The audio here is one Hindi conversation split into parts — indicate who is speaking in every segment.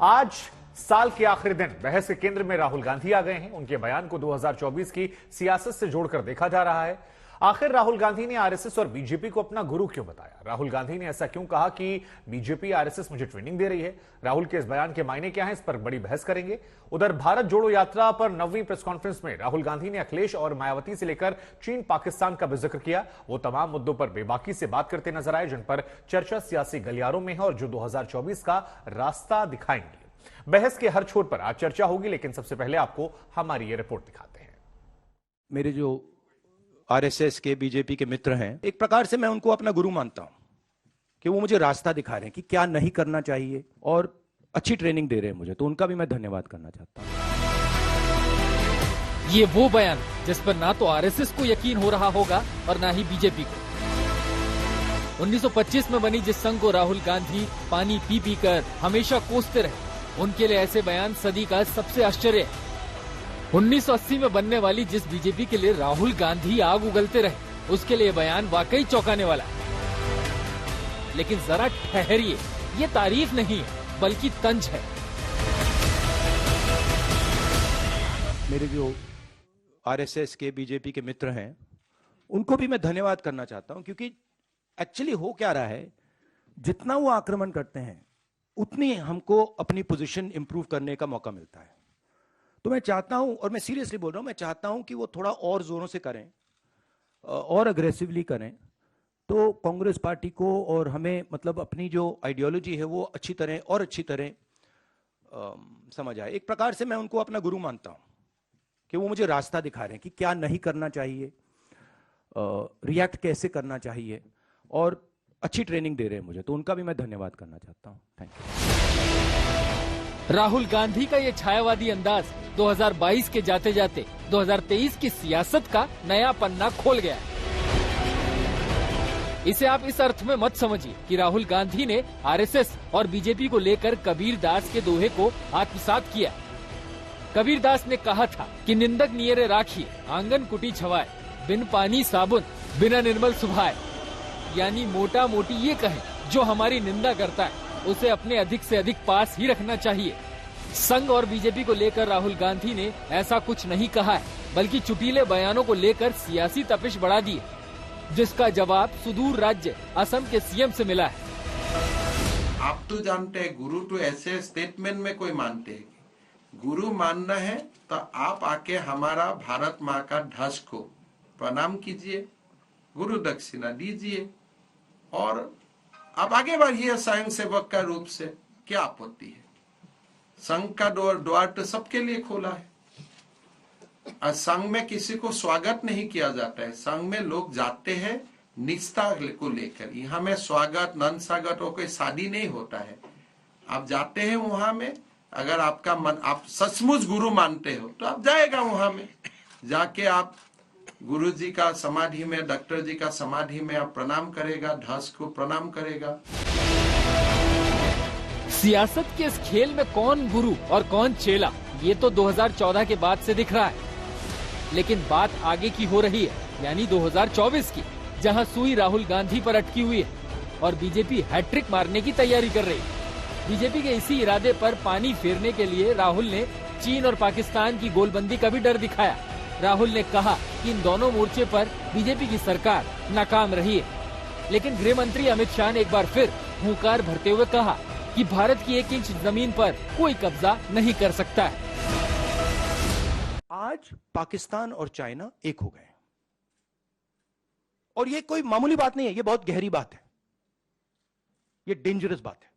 Speaker 1: आज साल के आखिरी दिन बहस के केंद्र में राहुल गांधी आ गए हैं। उनके बयान को 2024 की सियासत से जोड़कर देखा जा रहा है। आखिर राहुल गांधी ने आरएसएस और बीजेपी को अपना गुरु क्यों बताया? राहुल गांधी ने ऐसा क्यों कहा कि बीजेपी आरएसएस मुझे ट्रेनिंग दे रही है? राहुल के इस बयान के मायने क्या हैं, इस पर बड़ी बहस करेंगे। उधर भारत जोड़ो यात्रा पर 9वीं प्रेस कॉन्फ्रेंस में राहुल गांधी ने अखिलेश और मायावती से लेकर चीन पाकिस्तान का भी जिक्र किया। वो तमाम मुद्दों पर बेबाकी से बात करते नजर आए जिन पर चर्चा सियासी गलियारों में है और जो 2024 का रास्ता दिखाएंगे। बहस के हर छोर पर आज चर्चा होगी, लेकिन सबसे पहले आपको हमारी ये रिपोर्ट दिखाते हैं।
Speaker 2: मेरे जो आरएसएस के बीजेपी के मित्र हैं, एक प्रकार से मैं उनको अपना गुरु मानता हूं कि वो मुझे रास्ता दिखा रहे हैं कि क्या नहीं करना चाहिए और अच्छी ट्रेनिंग दे रहे हैं मुझे, तो उनका भी मैं धन्यवाद करना चाहता हूं।
Speaker 3: ये वो बयान जिस पर ना तो आरएसएस को यकीन हो रहा होगा और ना ही बीजेपी को। 1925 में बनी जिस संघ को राहुल गांधी पानी पी पी कर हमेशा कोसते रहे, उनके लिए ऐसे बयान सदी का सबसे आश्चर्य है। 1980 में बनने वाली जिस बीजेपी के लिए राहुल गांधी आग उगलते रहे, उसके लिए बयान वाकई चौंकाने वाला है। लेकिन जरा ठहरिए, ये तारीफ नहीं है बल्कि तंज है।
Speaker 2: मेरे जो आरएसएस के बीजेपी के मित्र हैं, उनको भी मैं धन्यवाद करना चाहता हूं, क्योंकि एक्चुअली हो क्या रहा है, जितना वो आक्रमण करते हैं उतनी हमको अपनी पोजीशन इंप्रूव करने का मौका मिलता है। तो मैं चाहता हूं, और मैं सीरियसली बोल रहा हूं, मैं चाहता हूं कि वो थोड़ा और जोरों से करें और अग्रेसिवली करें, तो कांग्रेस पार्टी को और हमें मतलब अपनी जो आइडियोलॉजी है वो अच्छी तरह समझ आए। एक प्रकार से मैं उनको अपना गुरु मानता हूं कि वो मुझे रास्ता दिखा रहे हैं कि क्या नहीं करना चाहिए, रिएक्ट कैसे करना चाहिए, और अच्छी ट्रेनिंग दे रहे हैं मुझे, तो उनका भी मैं धन्यवाद करना चाहता हूं। Thank you.
Speaker 3: राहुल गांधी का ये छायावादी अंदाज 2022 के जाते जाते 2023 की सियासत का नया पन्ना खोल गया है। इसे आप इस अर्थ में मत समझिए कि राहुल गांधी ने आरएसएस और बीजेपी को लेकर कबीर दास के दोहे को आत्मसात किया। कबीर दास ने कहा था कि निंदक नियरे राखी आंगन कुटी छवाए, बिन पानी साबुन बिना निर्मल सुभाए। यानी मोटा मोटी ये कहे, जो हमारी निंदा करता है उसे अपने अधिक से अधिक पास ही रखना चाहिए। संघ और बीजेपी को लेकर राहुल गांधी ने ऐसा कुछ नहीं कहा है, बल्कि चुटीले बयानों को लेकर सियासी तपिश बढ़ा दी है, जिसका जवाब सुदूर राज्य असम के सीएम से मिला है।
Speaker 4: आप तो जानते हैं, गुरु तो ऐसे स्टेटमेंट में कोई मानते हैं। गुरु मानना है तो आप आके हमारा भारत माँ का ध्वज को प्रणाम कीजिए, गुरु दक्षिणा दीजिए और आप आगे बढ़िए स्वयं सेवक का रूप से। क्या आपत्ति है? संघ का द्वार तो सबके लिए खोला है। संघ में किसी को स्वागत नहीं किया जाता है। संघ में लोग जाते हैं निष्ठा को लेकर। यहाँ में स्वागत नन स्वागत और कोई शादी नहीं होता है। आप जाते हैं वहां में, अगर आपका मन, आप सचमुच गुरु मानते हो तो आप जाएगा वहां में, जाके आप गुरु जी का समाधि में, डॉक्टर जी का समाधि में आप प्रणाम करेगा, ध्वज को प्रणाम करेगा।
Speaker 3: सियासत के इस खेल में कौन गुरु और कौन चेला, ये तो 2014 के बाद से दिख रहा है। लेकिन बात आगे की हो रही है, यानी 2024 की, जहां सुई राहुल गांधी पर अटकी हुई है और बीजेपी हैट्रिक मारने की तैयारी कर रही है। बीजेपी के इसी इरादे पर पानी फेरने के लिए राहुल ने चीन और पाकिस्तान की गोलबंदी का भी डर दिखाया। राहुल ने कहा कि इन दोनों मोर्चे पर बीजेपी की सरकार नाकाम रही है। लेकिन गृह मंत्री अमित शाह ने एक बार फिर हुंकार भरते हुए कहा कि भारत की 1 इंच जमीन पर कोई कब्जा नहीं कर सकता है।
Speaker 2: आज पाकिस्तान और चाइना एक हो गए, और ये कोई मामूली बात नहीं है, ये बहुत गहरी बात है, ये डेंजरस बात है।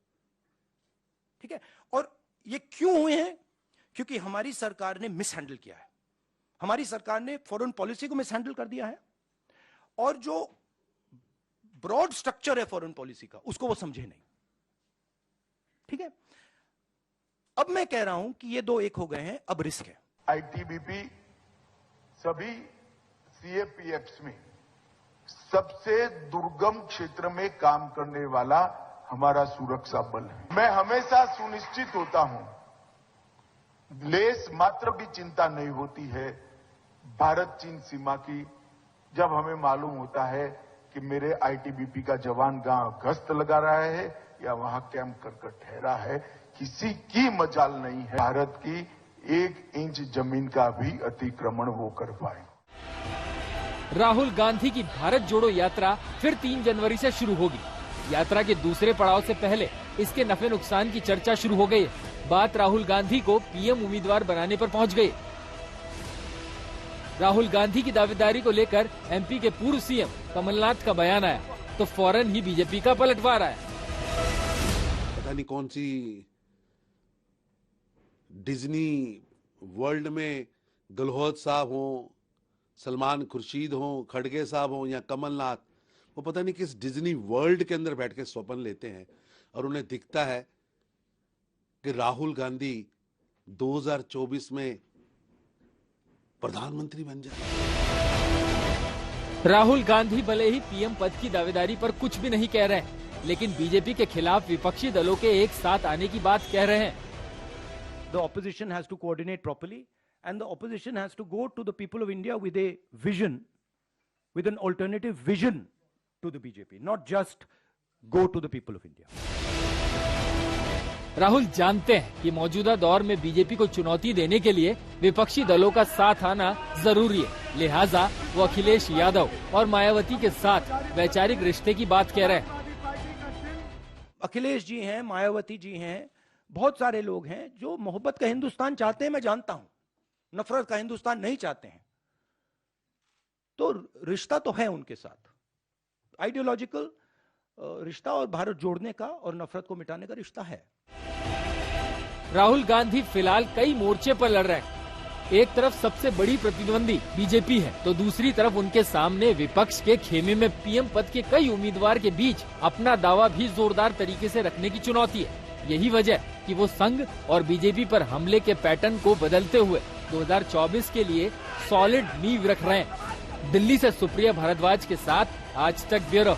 Speaker 2: ठीक है, और ये क्यों हुए हैं? क्योंकि हमारी सरकार ने मिसहैंडल किया है। हमारी सरकार ने फॉरेन पॉलिसी को मिसहैंडल कर दिया है, और जो ब्रॉड स्ट्रक्चर है फॉरेन पॉलिसी का, उसको वो समझे नहीं। ठीक है, अब मैं कह रहा हूं कि ये दो एक हो गए हैं, अब रिस्क है।
Speaker 5: आईटीबीपी सभी सीएपीएफ्स में सबसे दुर्गम क्षेत्र में काम करने वाला हमारा सुरक्षा बल है। मैं हमेशा सुनिश्चित होता हूं, लेस मात्र भी चिंता नहीं होती है भारत चीन सीमा की, जब हमें मालूम होता है कि मेरे आईटीबीपी का जवान गांव गश्त लगा रहा है या वहां कैंप कर ठहरा है, किसी की मजाल नहीं है भारत की 1 इंच जमीन का भी अतिक्रमण वो कर पाए।
Speaker 3: राहुल गांधी की भारत जोड़ो यात्रा फिर 3 जनवरी से शुरू होगी। यात्रा के दूसरे पड़ाव से पहले इसके नफे नुकसान की चर्चा शुरू हो गई है। बात राहुल गांधी को पीएम उम्मीदवार बनाने पर पहुंच गई। राहुल गांधी की दावेदारी को लेकर एमपी के पूर्व सीएम कमलनाथ का बयान आया तो फौरन ही बीजेपी का पलटवार आया।
Speaker 6: पता नहीं कौन सी डिज्नी वर्ल्ड में गहलोत साहब हो, सलमान खुर्शीद हो, खड़गे साहब हो या कमलनाथ, वो पता नहीं किस डिज्नी वर्ल्ड के अंदर बैठ के स्वप्न लेते हैं और उन्हें दिखता है कि राहुल गांधी 2024 में प्रधानमंत्री बन जाए।
Speaker 3: राहुल गांधी भले ही पीएम पद की दावेदारी पर कुछ भी नहीं कह रहे हैं, लेकिन बीजेपी के खिलाफ विपक्षी दलों के एक साथ आने की बात कह रहे हैं।
Speaker 2: The opposition has to coordinate properly and the opposition has to go to the people of India with a vision, with an alternative vision to the BJP, not just go to the people of India.
Speaker 3: Rahul जानते हैं कि मौजूदा दौर में बीजेपी को चुनौती देने के लिए विपक्षी दलों का साथ आना जरूरी है, लिहाजा वो अखिलेश यादव और मायावती के साथ वैचारिक रिश्ते की बात कह रहे हैं।
Speaker 2: अखिलेश जी हैं, मायावती जी हैं, बहुत सारे लोग हैं जो मोहब्बत का हिंदुस्तान चाहते हैं, मैं जानता हूं, नफरत का हिंदुस्तान नहीं चाहते हैं। तो रिश्ता तो है उनके साथ, आइडियोलॉजिकल रिश्ता और भारत जोड़ने का और नफरत को मिटाने का रिश्ता है।
Speaker 3: राहुल गांधी फिलहाल कई मोर्चे पर लड़ रहे हैं। एक तरफ सबसे बड़ी प्रतिद्वंदी बीजेपी है तो दूसरी तरफ उनके सामने विपक्ष के खेमे में पीएम पद के कई उम्मीदवार के बीच अपना दावा भी जोरदार तरीके से रखने की चुनौती है। यही वजह कि वो संघ और बीजेपी पर हमले के पैटर्न को बदलते हुए 2024 के लिए सॉलिड नींव रख रहे हैं। दिल्ली से सुप्रिया भारद्वाज के साथ आज तक ब्यूरो।